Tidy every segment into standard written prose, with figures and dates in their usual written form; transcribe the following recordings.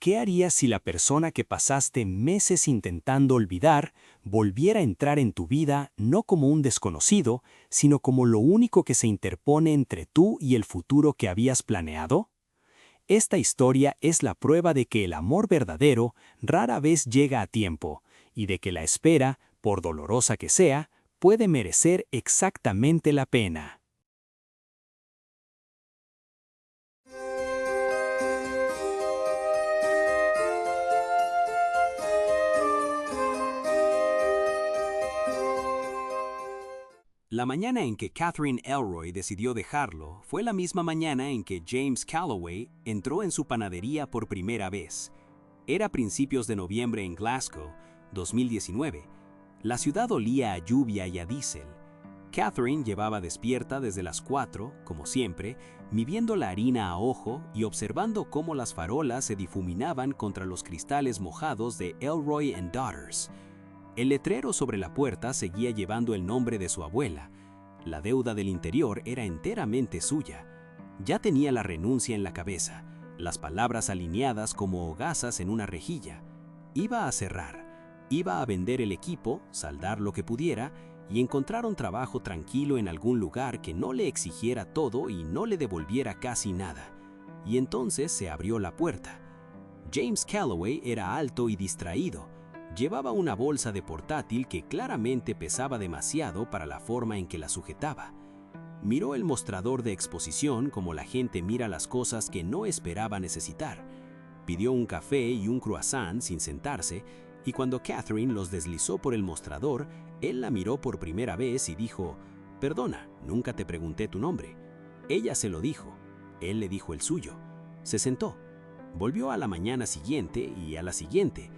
¿Qué harías si la persona que pasaste meses intentando olvidar volviera a entrar en tu vida no como un desconocido, sino como lo único que se interpone entre tú y el futuro que habías planeado? Esta historia es la prueba de que el amor verdadero rara vez llega a tiempo y de que la espera, por dolorosa que sea, puede merecer exactamente la pena. La mañana en que Catherine Elroy decidió dejarlo fue la misma mañana en que James Calloway entró en su panadería por primera vez. Era principios de noviembre en Glasgow, 2019. La ciudad olía a lluvia y a diésel. Catherine llevaba despierta desde las 4, como siempre, midiendo la harina a ojo y observando cómo las farolas se difuminaban contra los cristales mojados de Elroy and Daughters. El letrero sobre la puerta seguía llevando el nombre de su abuela. La deuda del interior era enteramente suya. Ya tenía la renuncia en la cabeza, las palabras alineadas como hogazas en una rejilla. Iba a cerrar, iba a vender el equipo, saldar lo que pudiera y encontrar un trabajo tranquilo en algún lugar que no le exigiera todo y no le devolviera casi nada. Y entonces se abrió la puerta. James Calloway era alto y distraído. Llevaba una bolsa de portátil que claramente pesaba demasiado para la forma en que la sujetaba. Miró el mostrador de exposición como la gente mira las cosas que no esperaba necesitar. Pidió un café y un croissant sin sentarse, y cuando Catherine los deslizó por el mostrador, él la miró por primera vez y dijo: «Perdona, nunca te pregunté tu nombre». Ella se lo dijo. Él le dijo el suyo. Se sentó. Volvió a la mañana siguiente y a la siguiente.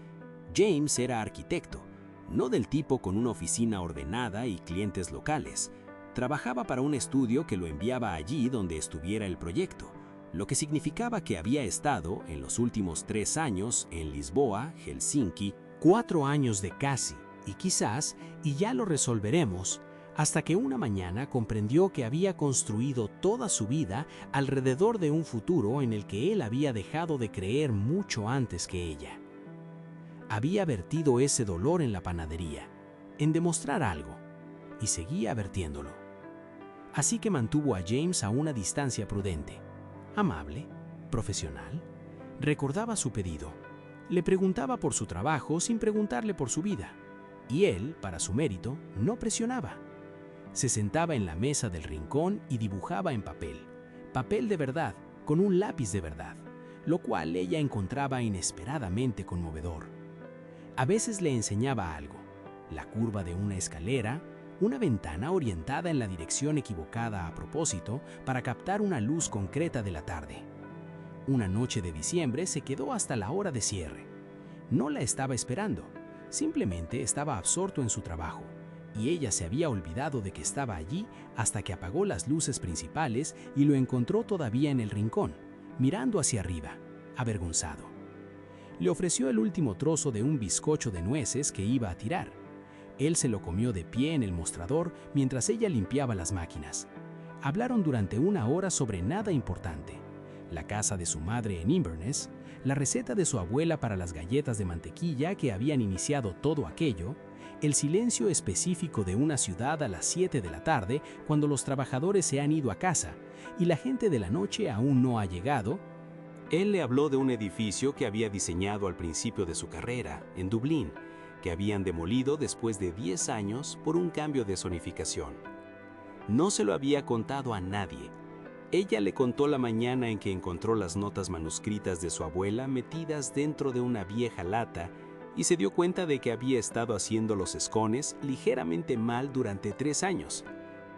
James era arquitecto, no del tipo con una oficina ordenada y clientes locales. Trabajaba para un estudio que lo enviaba allí donde estuviera el proyecto, lo que significaba que había estado, en los últimos 3 años, en Lisboa, Helsinki, 4 años de casi, y quizás, y ya lo resolveremos, hasta que una mañana comprendió que había construido toda su vida alrededor de un futuro en el que él había dejado de creer mucho antes que ella. Había vertido ese dolor en la panadería, en demostrar algo, y seguía vertiéndolo. Así que mantuvo a James a una distancia prudente, amable, profesional. Recordaba su pedido, le preguntaba por su trabajo sin preguntarle por su vida, y él, para su mérito, no presionaba. Se sentaba en la mesa del rincón y dibujaba en papel de verdad, con un lápiz de verdad, lo cual ella encontraba inesperadamente conmovedor. A veces le enseñaba algo, la curva de una escalera, una ventana orientada en la dirección equivocada a propósito para captar una luz concreta de la tarde. Una noche de diciembre se quedó hasta la hora de cierre. No la estaba esperando, simplemente estaba absorto en su trabajo, y ella se había olvidado de que estaba allí hasta que apagó las luces principales y lo encontró todavía en el rincón, mirando hacia arriba, avergonzado. Le ofreció el último trozo de un bizcocho de nueces que iba a tirar. Él se lo comió de pie en el mostrador mientras ella limpiaba las máquinas. Hablaron durante 1 hora sobre nada importante: la casa de su madre en Inverness, la receta de su abuela para las galletas de mantequilla que habían iniciado todo aquello, el silencio específico de una ciudad a las 7 de la tarde cuando los trabajadores se han ido a casa y la gente de la noche aún no ha llegado. Él le habló de un edificio que había diseñado al principio de su carrera, en Dublín, que habían demolido después de 10 años por un cambio de zonificación. No se lo había contado a nadie. Ella le contó la mañana en que encontró las notas manuscritas de su abuela metidas dentro de una vieja lata y se dio cuenta de que había estado haciendo los escones ligeramente mal durante 3 años.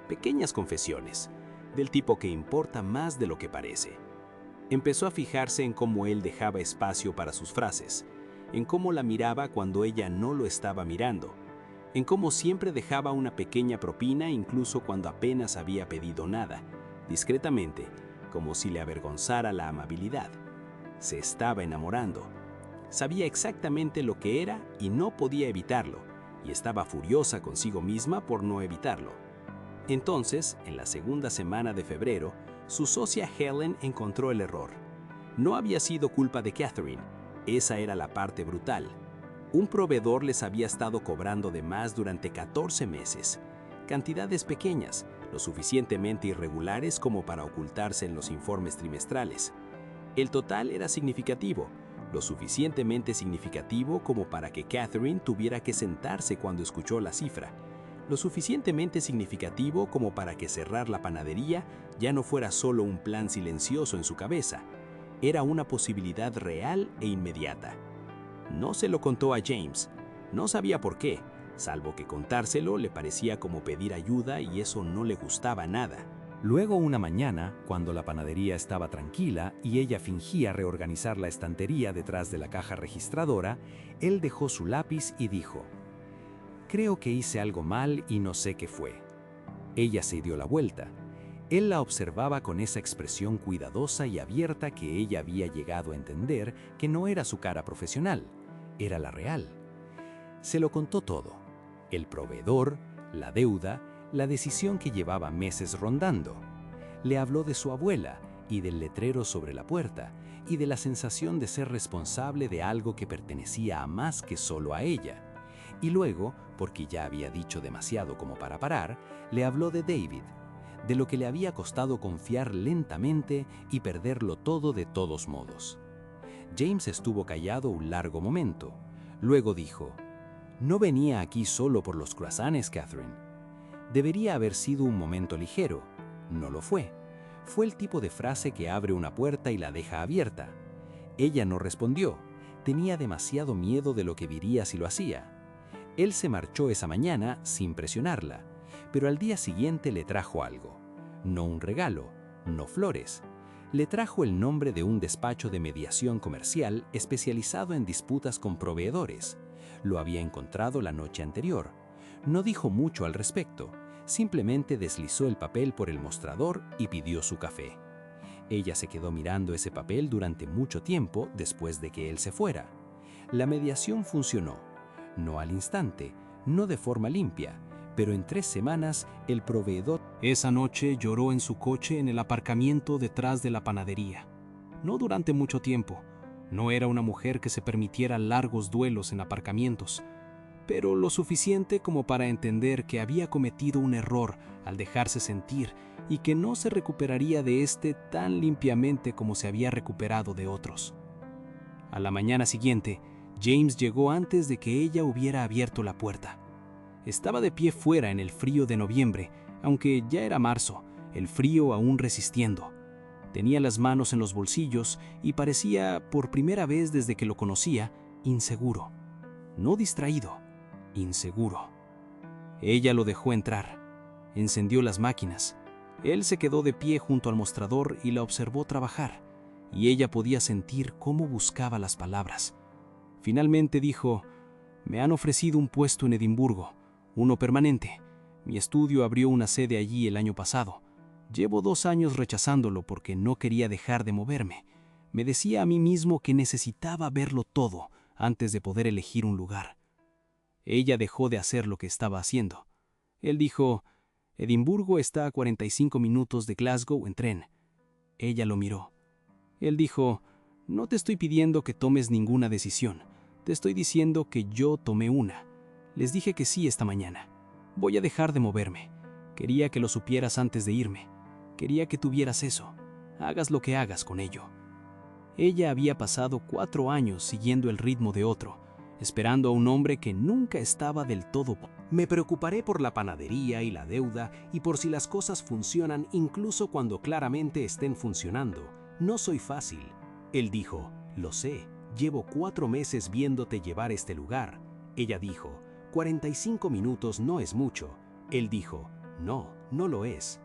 Pequeñas confesiones, del tipo que importa más de lo que parece. Empezó a fijarse en cómo él dejaba espacio para sus frases, en cómo la miraba cuando ella no lo estaba mirando, en cómo siempre dejaba una pequeña propina incluso cuando apenas había pedido nada, discretamente, como si le avergonzara la amabilidad. Se estaba enamorando. Sabía exactamente lo que era y no podía evitarlo, y estaba furiosa consigo misma por no evitarlo. Entonces, en la segunda semana de febrero, su socia Helen encontró el error. No había sido culpa de Catherine. Esa era la parte brutal. Un proveedor les había estado cobrando de más durante 14 meses. Cantidades pequeñas, lo suficientemente irregulares como para ocultarse en los informes trimestrales. El total era significativo, lo suficientemente significativo como para que Catherine tuviera que sentarse cuando escuchó la cifra, lo suficientemente significativo como para que cerrar la panadería ya no fuera solo un plan silencioso en su cabeza, era una posibilidad real e inmediata. No se lo contó a James, no sabía por qué, salvo que contárselo le parecía como pedir ayuda y eso no le gustaba nada. Luego una mañana, cuando la panadería estaba tranquila y ella fingía reorganizar la estantería detrás de la caja registradora, él dejó su lápiz y dijo: «Creo que hice algo mal y no sé qué fue». Ella se dio la vuelta. Él la observaba con esa expresión cuidadosa y abierta que ella había llegado a entender que no era su cara profesional, era la real. Se lo contó todo: el proveedor, la deuda, la decisión que llevaba meses rondando. Le habló de su abuela y del letrero sobre la puerta y de la sensación de ser responsable de algo que pertenecía a más que solo a ella. Y luego, porque ya había dicho demasiado como para parar, le habló de David, de lo que le había costado confiar lentamente y perderlo todo de todos modos. James estuvo callado un largo momento. Luego dijo: «No venía aquí solo por los croissants, Catherine». Debería haber sido un momento ligero. No lo fue. Fue el tipo de frase que abre una puerta y la deja abierta. Ella no respondió. Tenía demasiado miedo de lo que diría si lo hacía. Él se marchó esa mañana sin presionarla, pero al día siguiente le trajo algo. No un regalo, no flores. Le trajo el nombre de un despacho de mediación comercial especializado en disputas con proveedores. Lo había encontrado la noche anterior. No dijo mucho al respecto. Simplemente deslizó el papel por el mostrador y pidió su café. Ella se quedó mirando ese papel durante mucho tiempo después de que él se fuera. La mediación funcionó. No al instante, no de forma limpia, pero en 3 semanas el proveedor... Esa noche lloró en su coche en el aparcamiento detrás de la panadería. No durante mucho tiempo. No era una mujer que se permitiera largos duelos en aparcamientos, pero lo suficiente como para entender que había cometido un error al dejarse sentir y que no se recuperaría de este tan limpiamente como se había recuperado de otros. A la mañana siguiente, James llegó antes de que ella hubiera abierto la puerta. Estaba de pie fuera en el frío de noviembre, aunque ya era marzo, el frío aún resistiendo. Tenía las manos en los bolsillos y parecía, por primera vez desde que lo conocía, inseguro. No distraído, inseguro. Ella lo dejó entrar. Encendió las máquinas. Él se quedó de pie junto al mostrador y la observó trabajar, y ella podía sentir cómo buscaba las palabras. Finalmente dijo: «Me han ofrecido un puesto en Edimburgo, uno permanente. Mi estudio abrió una sede allí el año pasado. Llevo 2 años rechazándolo porque no quería dejar de moverme. Me decía a mí mismo que necesitaba verlo todo antes de poder elegir un lugar». Ella dejó de hacer lo que estaba haciendo. Él dijo: «Edimburgo está a 45 minutos de Glasgow en tren». Ella lo miró. Él dijo: «No te estoy pidiendo que tomes ninguna decisión. Te estoy diciendo que yo tomé una. Les dije que sí esta mañana. Voy a dejar de moverme. Quería que lo supieras antes de irme. Quería que tuvieras eso. Hagas lo que hagas con ello». Ella había pasado 4 años siguiendo el ritmo de otro, esperando a un hombre que nunca estaba del todo. «Me preocuparé por la panadería y la deuda y por si las cosas funcionan incluso cuando claramente estén funcionando. No soy fácil». Él dijo: «Lo sé, llevo 4 meses viéndote llevar este lugar». Ella dijo: «45 minutos no es mucho». Él dijo: «No, no lo es».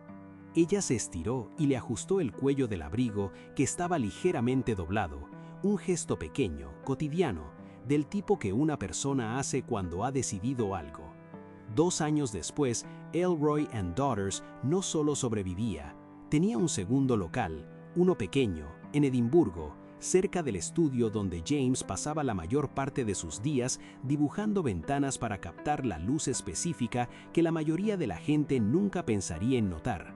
Ella se estiró y le ajustó el cuello del abrigo que estaba ligeramente doblado, un gesto pequeño, cotidiano, del tipo que una persona hace cuando ha decidido algo. 2 años después, Elroy and Daughters no solo sobrevivía, tenía un segundo local, uno pequeño, en Edimburgo, cerca del estudio donde James pasaba la mayor parte de sus días dibujando ventanas para captar la luz específica que la mayoría de la gente nunca pensaría en notar.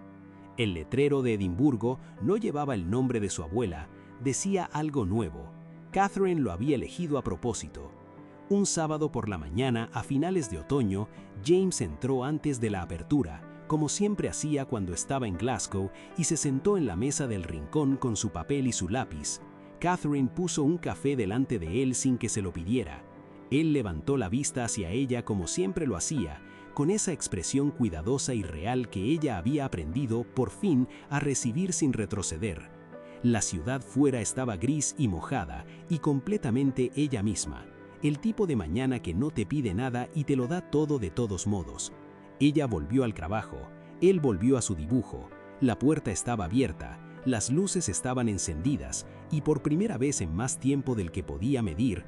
El letrero de Edimburgo no llevaba el nombre de su abuela, decía algo nuevo: Catherine lo había elegido a propósito. Un sábado por la mañana, a finales de otoño, James entró antes de la apertura, como siempre hacía cuando estaba en Glasgow, y se sentó en la mesa del rincón con su papel y su lápiz. Catherine puso un café delante de él sin que se lo pidiera. Él levantó la vista hacia ella como siempre lo hacía, con esa expresión cuidadosa y real que ella había aprendido, por fin, a recibir sin retroceder. La ciudad fuera estaba gris y mojada, y completamente ella misma. El tipo de mañana que no te pide nada y te lo da todo de todos modos. Ella volvió al trabajo, él volvió a su dibujo, la puerta estaba abierta, las luces estaban encendidas y por primera vez en más tiempo del que podía medir,